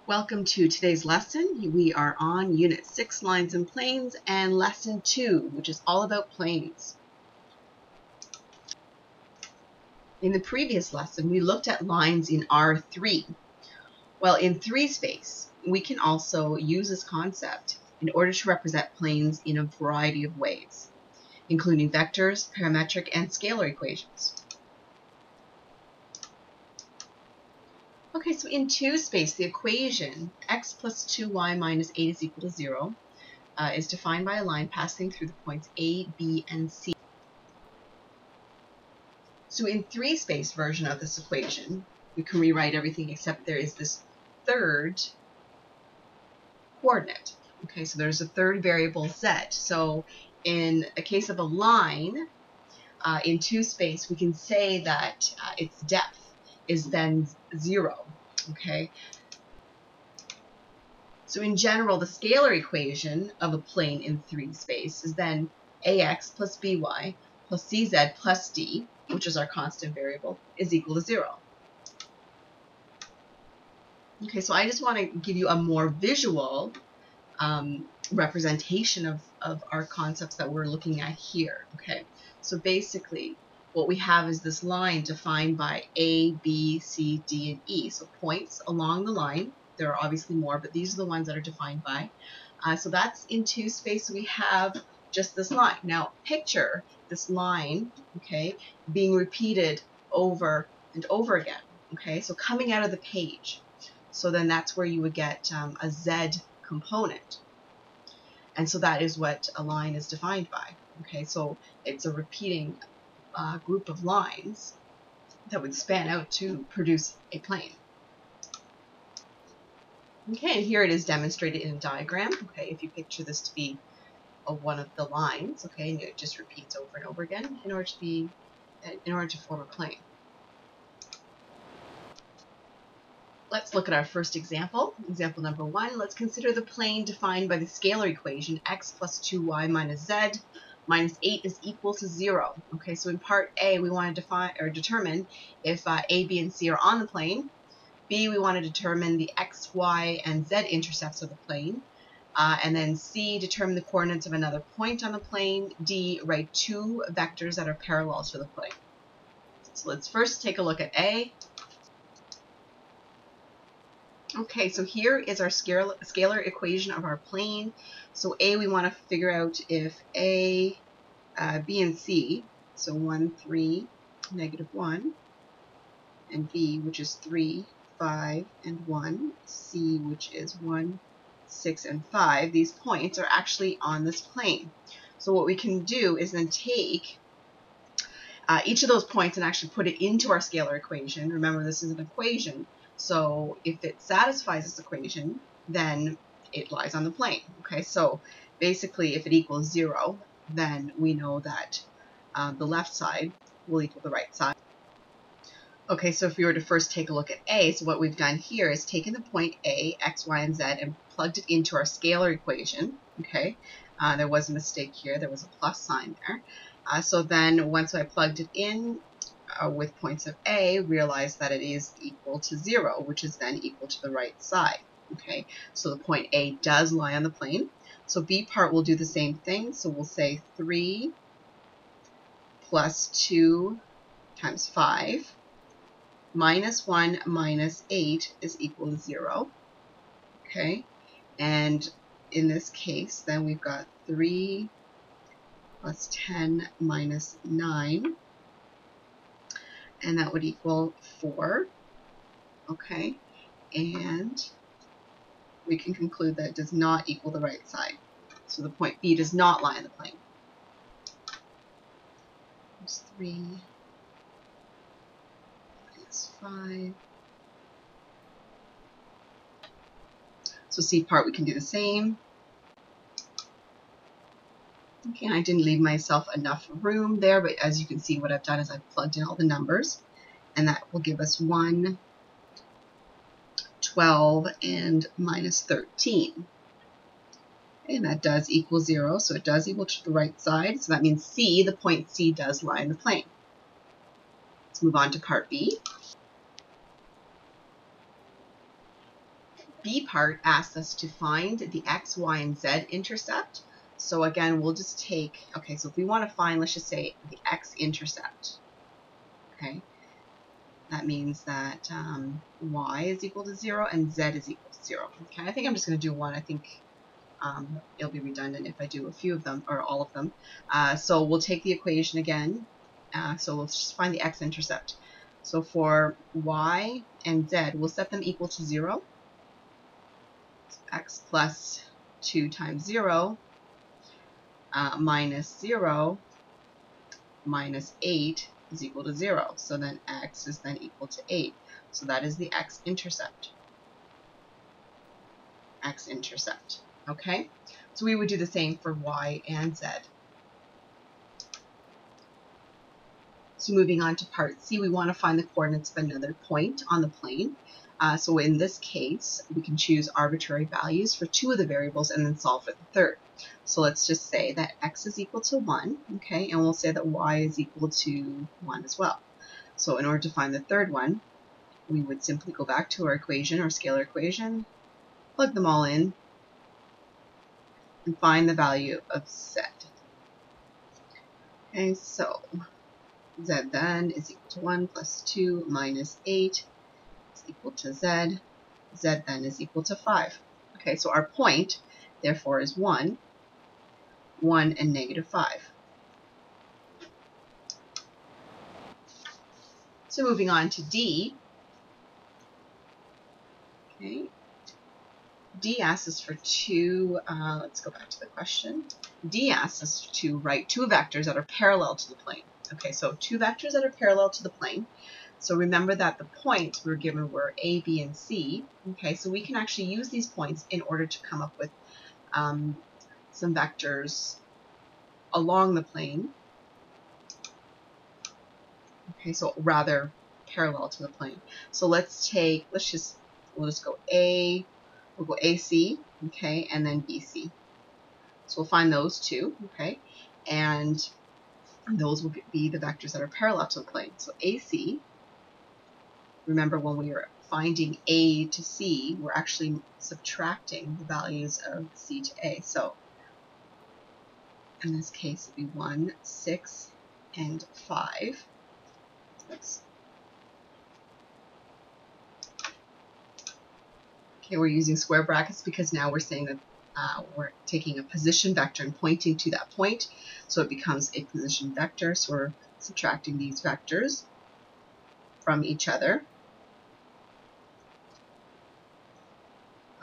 Welcome to today's lesson. We are on Unit 6, Lines and Planes, and Lesson 2, which is all about planes. In the previous lesson, we looked at lines in R3. Well, in 3 space, we can also use this concept in order to represent planes in a variety of ways, including vectors, parametric, and scalar equations. Okay, so in 2 space, the equation x plus 2y minus 8 is equal to 0 is defined by a line passing through the points A, B, and C. So in 3 space version of this equation, we can rewrite everything except there is this third coordinate. Okay, so there's a third variable z. So in a case of a line, in 2 space, we can say that its depth is then 0. Okay. So in general, the scalar equation of a plane in 3 space is then ax plus by plus cz plus d, which is our constant variable, is equal to 0. Okay, so I just want to give you a more visual representation of our concepts that we're looking at here. Okay, so basically what we have is this line defined by A, B, C, D, and E. So points along the line. There are obviously more, but these are the ones that are defined by. So that's in 2 space. So we have just this line. Now picture this line, okay, being repeated over and over again. Okay, so coming out of the page. So then that's where you would get a Z component. And so that is what a line is defined by. Okay, so it's a repeating group of lines that would span out to produce a plane. Okay, and here it is demonstrated in a diagram. Okay, if you picture this to be one of the lines, okay, and it just repeats over and over again in order to form a plane. Let's look at our first example. Example number 1. Let's consider the plane defined by the scalar equation x plus 2y minus z minus 8 is equal to 0. Okay, so in part A, we want to define or determine if A, B, and C are on the plane. B, we want to determine the x, y, and z intercepts of the plane. And then C, determine the coordinates of another point on the plane. D, write 2 vectors that are parallel to the plane. So let's first take a look at A. Okay, so here is our scalar equation of our plane. So A, we want to figure out if A, B, and C, so 1, 3, -1, and B, which is 3, 5, and 1, C, which is 1, 6, and 5, these points are actually on this plane. So what we can do is then take each of those points and actually put it into our scalar equation. Remember, this is an equation. So if it satisfies this equation, then it lies on the plane. Okay, so basically if it equals 0, then we know that the left side will equal the right side. Okay, so if we were to first take a look at A, so what we've done here is taken the point A, x, y, and z, and plugged it into our scalar equation. Okay, there was a mistake here. There was a plus sign there. So then once I plugged it in, with points of A, realize that it is equal to 0, which is then equal to the right side. Okay, so the point A does lie on the plane. So B part will do the same thing. So we'll say 3 plus 2 times 5 minus 1 minus 8 is equal to 0. Okay, and in this case, then we've got 3 plus 10 minus 9. And that would equal 4, okay, and we can conclude that it does not equal the right side. So the point B does not lie on the plane. There's 3 minus 5. So C part, we can do the same. Okay, and I didn't leave myself enough room there, but as you can see, what I've done is I've plugged in all the numbers, and that will give us 1, 12, and minus 13. And that does equal 0, so it does equal to the right side. So that means C, the point C, does lie in the plane. Let's move on to part B. B part asks us to find the x, y, and z intercept. So again, we'll just take, okay, so if we want to find, let's just say the x-intercept, okay, that means that y is equal to 0 and z is equal to 0. Okay, I think I'm just going to do one. I think it'll be redundant if I do a few of them or all of them. So we'll take the equation again. So we'll just find the x-intercept. So for y and z, we'll set them equal to 0. So x plus 2 times 0 minus 0 minus 8 is equal to 0. So then x is then equal to 8. So that is the x-intercept. X-intercept. Okay? So we would do the same for y and z. So moving on to part C, we want to find the coordinates of another point on the plane. So in this case, we can choose arbitrary values for 2 of the variables and then solve for the third. So let's just say that x is equal to 1, okay, and we'll say that y is equal to 1 as well. So in order to find the third one, we would simply go back to our equation, our scalar equation, plug them all in, and find the value of z. Okay, so z then is equal to 1 plus 2 minus 8 is equal to z. Z then is equal to 5. Okay, so our point, therefore, is 1, 1, and negative 5. So moving on to D. Okay, D asks us for two, let's go back to the question. D asks us to write 2 vectors that are parallel to the plane. Okay, so 2 vectors that are parallel to the plane. So remember that the points we were given were A, B, and C. Okay, so we can actually use these points in order to come up with some vectors along the plane. Okay, so rather parallel to the plane. So we'll just go A, we'll go AC, okay, and then BC. So we'll find those 2, okay, and those will be the vectors that are parallel to the plane. So AC, remember when we were finding A to C, we're actually subtracting the values of C to A. So in this case, it'd be 1, 6, and 5. Oops. Okay, we're using square brackets because now we're saying that we're taking a position vector and pointing to that point. So it becomes a position vector. So we're subtracting these vectors from each other.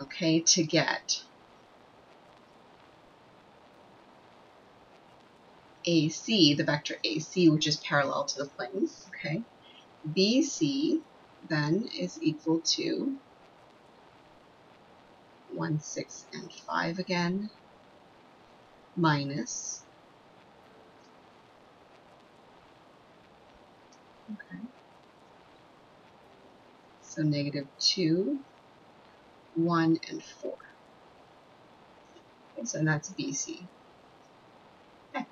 Okay, to get AC, the vector AC, which is parallel to the plane. Okay, BC then is equal to 1, 6, and 5 again, minus, okay, so negative 2, 1, and 4. Okay, so that's BC. Okay.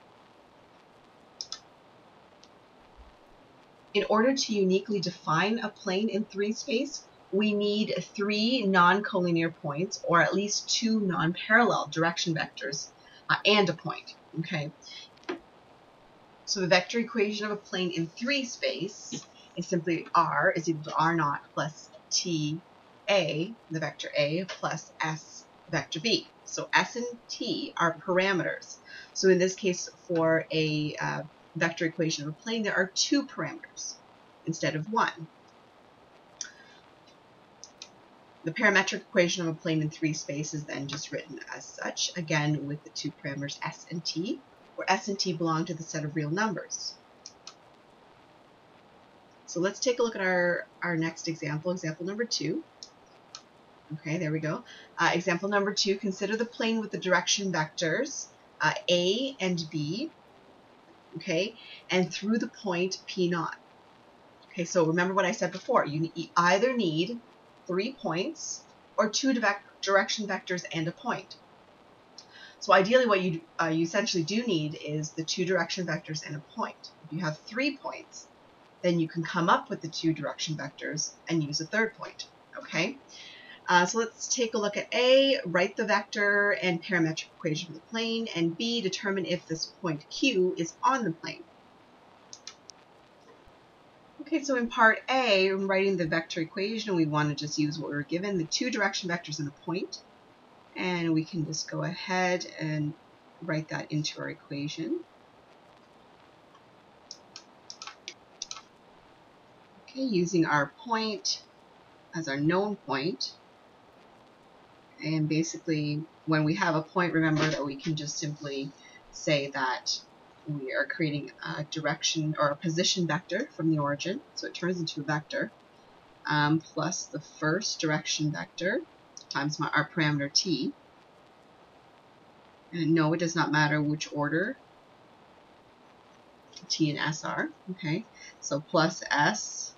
In order to uniquely define a plane in 3 space, we need 3 non-collinear points, or at least 2 non-parallel direction vectors, and a point. Okay. So the vector equation of a plane in 3 space is simply r is equal to r naught plus t a, the vector a, plus s, vector b. So s and t are parameters. So in this case, for a vector equation of a plane, there are 2 parameters instead of 1. The parametric equation of a plane in 3 space is then just written as such, again with the 2 parameters s and t, where s and t belong to the set of real numbers. So let's take a look at our next example, example number 2. Okay, there we go. Example number 2, consider the plane with the direction vectors A and B, okay, and through the point P0. Okay, so remember what I said before. You either need 3 points or 2 direction vectors and a point. So ideally what you essentially do need is the 2 direction vectors and a point. If you have 3 points, then you can come up with the 2 direction vectors and use a third point, okay? So let's take a look at A, write the vector and parametric equation for the plane, and B, determine if this point Q is on the plane. Okay, so in part A, I'm writing the vector equation, we want to just use what we were given, the two direction vectors and a point. And we can just go ahead and write that into our equation. Okay, using our point as our known point. And basically, when we have a point, remember that we can just simply say that we are creating a direction or a position vector from the origin. So it turns into a vector plus the first direction vector times our parameter t. And no, it does not matter which order t and s are. Okay, so plus s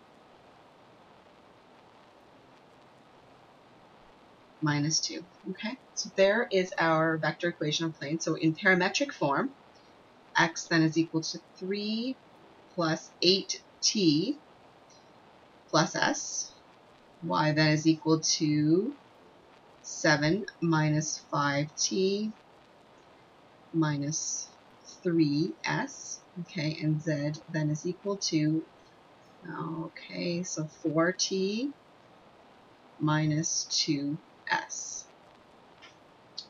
minus 2. Okay, so there is our vector equation of plane. So in parametric form, x then is equal to 3 plus 8t plus s. Y then is equal to 7 minus 5t minus 3s. Okay, and z then is equal to, okay, so 4t minus 2s.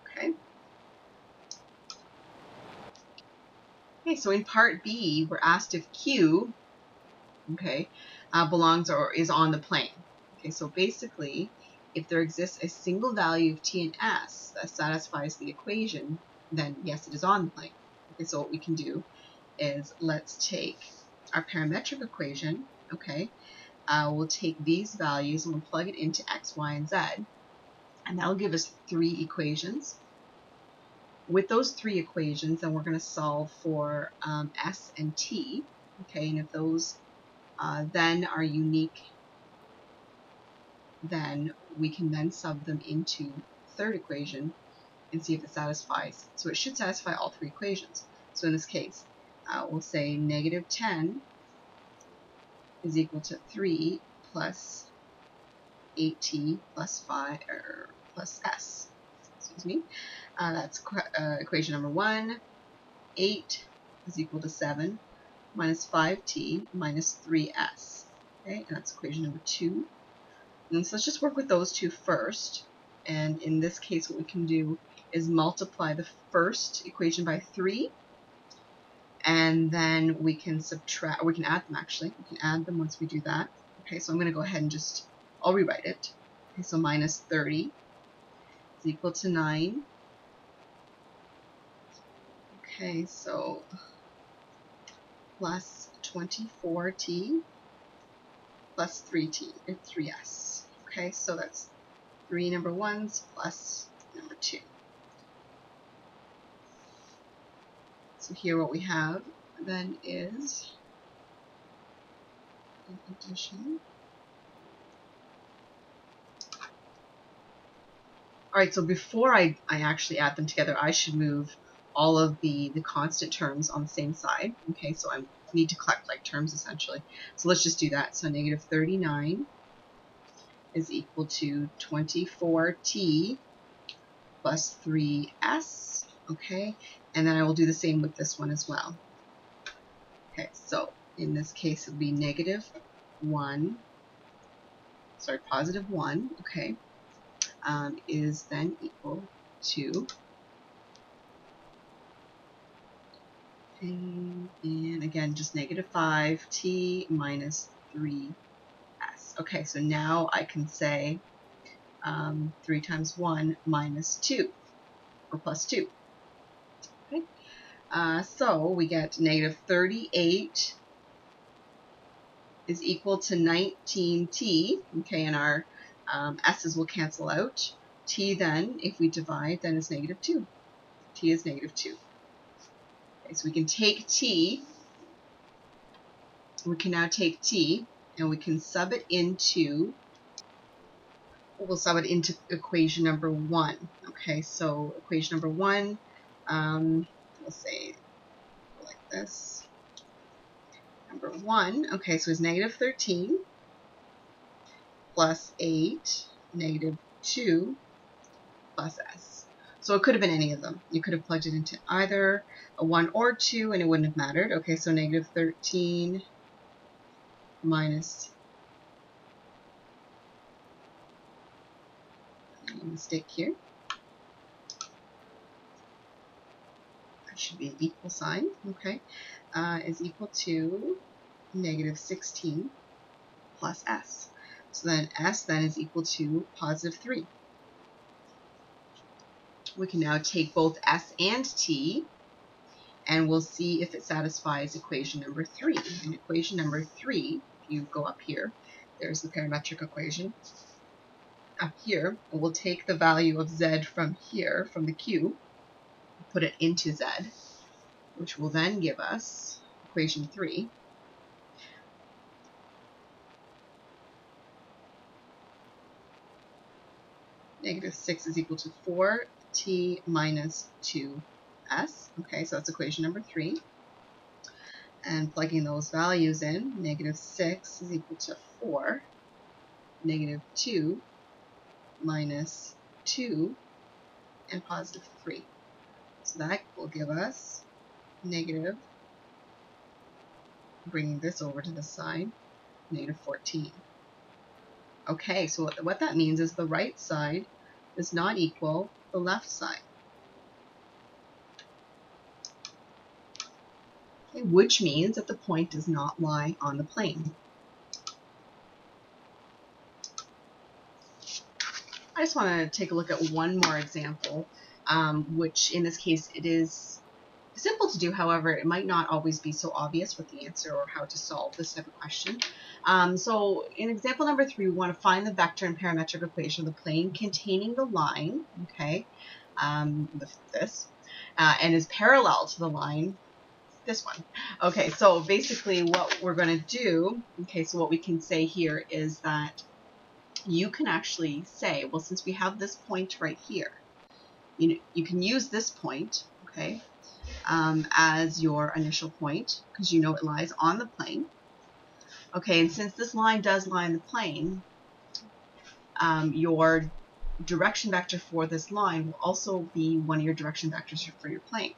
Okay. Okay, so in part B, we're asked if Q, okay, belongs or is on the plane. Okay, so basically, if there exists a single value of t and s that satisfies the equation, then yes, it is on the plane. Okay, so what we can do is let's take our parametric equation, okay, we'll take these values and we'll plug it into x, y, and z, and that'll give us 3 equations. With those 3 equations, then we're going to solve for s and t, okay, and if those then are unique, then we can then sub them into the third equation and see if it satisfies. So it should satisfy all 3 equations. So in this case, we'll say negative 10 is equal to 3 plus 8t plus 5 plus s. Excuse me. That's equation number 1. 8 is equal to 7 minus 5t minus 3s. Okay, and that's equation number 2. And so let's just work with those two first. And in this case, what we can do is multiply the first equation by 3, and then we can subtract, or we can add them actually. We can add them once we do that. Okay, so I'm going to go ahead and I'll rewrite it. Okay, so minus 30 is equal to 9. Okay, so plus 24t plus 3t and 3s. Okay, so that's 3 number 1s plus number 2. So here what we have then is an addition. Alright, so before I actually add them together, I should move all of the constant terms on the same side. Okay, so I need to collect like terms essentially. So let's just do that. So negative 39 is equal to 24t plus 3s. Okay, and then I will do the same with this one as well. Okay, so in this case it would be negative 1, sorry, positive 1, okay, is then equal to, and again, just negative 5t minus 3s. Okay, so now I can say 3 times 1 minus 2, or plus 2. Okay, so we get negative 38 is equal to 19t, okay, and our s's will cancel out. T then, if we divide, then is negative 2. T is negative 2. Okay, so we can take t, we can now take t, and we can sub it into, we'll sub it into equation number 1. Okay, so equation number 1, we'll say like this. Number 1, okay, so it's negative 13 plus 8, negative 2 plus s. So it could have been any of them. You could have plugged it into either a 1 or 2 and it wouldn't have mattered. Okay, so negative 13 minus, mistake here. That should be an equal sign, okay, is equal to negative 16 plus s. So then s then is equal to positive 3. We can now take both s and t, and we'll see if it satisfies equation number 3. And equation number 3, if you go up here, there's the parametric equation. Up here, we'll take the value of z from here, from the q, put it into z, which will then give us equation 3. Negative 6 is equal to 4t minus 2s. Okay, so that's equation number 3. And plugging those values in, negative 6 is equal to 4, negative 2 minus 2, and positive 3. So that will give us negative, bringing this over to the side, negative 14. Okay, so what that means is the right side does not equal the left side. Okay, which means that the point does not lie on the plane. I just want to take a look at one more example, which in this case it is simple to do. However, it might not always be so obvious what the answer or how to solve this type of question. So in example number 3, we want to find the vector and parametric equation of the plane containing the line, okay, this, and is parallel to the line, this one. Okay, so basically what we're going to do, okay, so what we can say here is that you can actually say, well, since we have this point right here, you can use this point, okay, as your initial point, because you know it lies on the plane. Okay, and since this line does lie on the plane, your direction vector for this line will also be one of your direction vectors for your plane.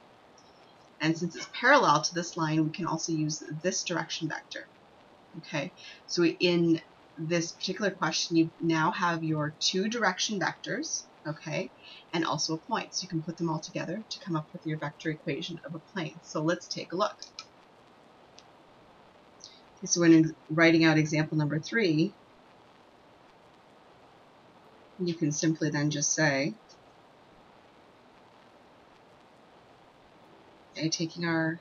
And since it's parallel to this line, we can also use this direction vector. Okay, so in this particular question, you now have your 2 direction vectors, okay, and also a point. So you can put them all together to come up with your vector equation of a plane. So let's take a look. Okay, so when writing out example number 3, you can simply then just say, okay, taking our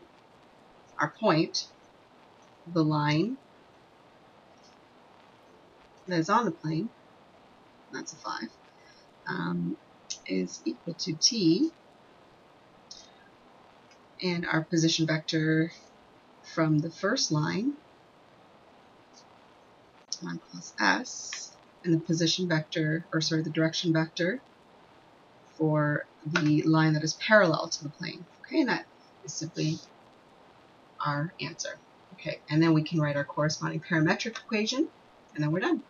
point, the line that is on the plane, that's a 5, is equal to t, and our position vector from the first line, 1 plus s, and the position vector, or sorry, the direction vector for the line that is parallel to the plane. Okay, and that is simply our answer. Okay, and then we can write our corresponding parametric equation, and then we're done.